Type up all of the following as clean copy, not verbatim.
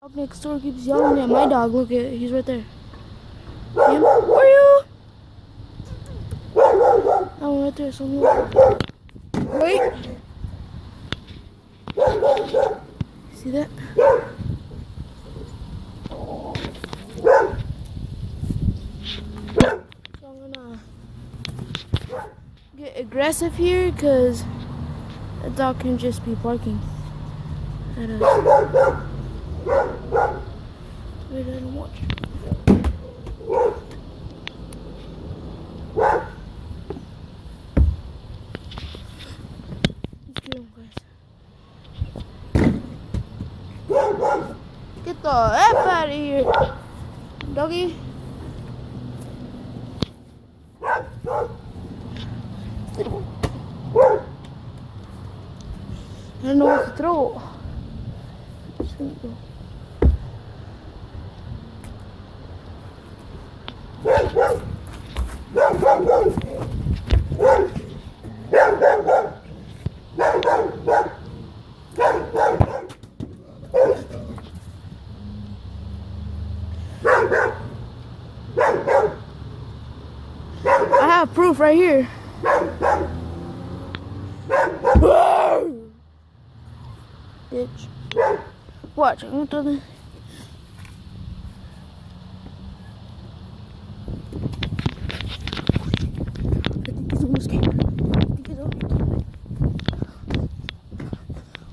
Dog next door keeps yelling at my dog. Look at he's right there. See him? Where are you? Oh, right there. So wait. See that? So I'm gonna get aggressive here because the dog can just be barking at us. Wait, I don't watch. Let's get him, guys. Get the F out of here, doggy. I don't know what to throw. Just gonna go. I have proof right here. Bitch. Watch, I'm gonna throw the... I think he's almost came. I think he's almost came.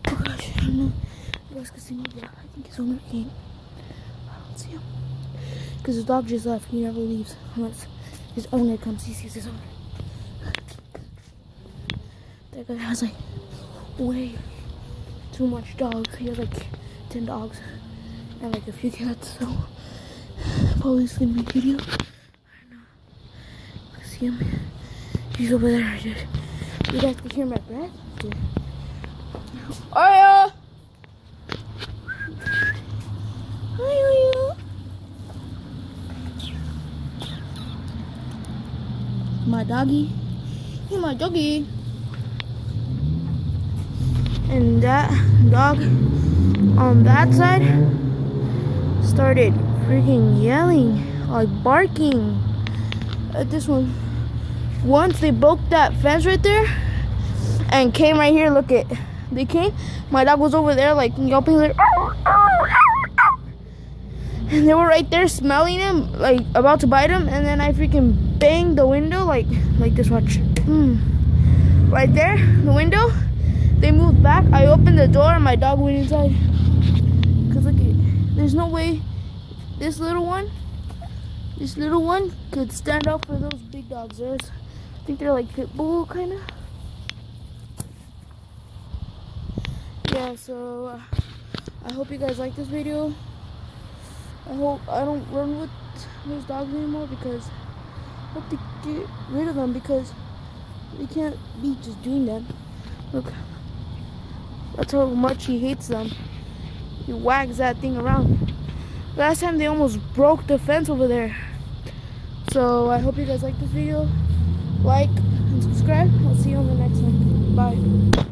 Oh gosh, I don't know. You guys can see me, but I think he's almost came. I don't see him. Because his dog just left. He never leaves unless his owner comes. He sees his owner. That guy has like way too much dogs. He has like 10 dogs and like a few cats, so police gonna be video. I don't know. I see him. He's over there. You guys can hear my breath. Aria! Hi, Aria. My doggy. You're my doggy. And that dog on that side started freaking yelling, like barking at this one. Once they broke that fence right there and came right here, look at, they came, my dog was over there like yelping like, and they were right there smelling him, like about to bite him, and then I freaking banged the window like this, watch. Right there, the window. They moved back. I opened the door and my dog went inside. Cause look at, there's no way this little one could stand up for those big dogs. I think they're like pit bull kind of. Yeah, so I hope you guys like this video. I hope I don't run with those dogs anymore because I hope to get rid of them because they can't be just doing that. Look. That's how much he hates them. He wags that thing around. Last time they almost broke the fence over there. So I hope you guys like this video. Like and subscribe. I'll see you on the next one. Bye.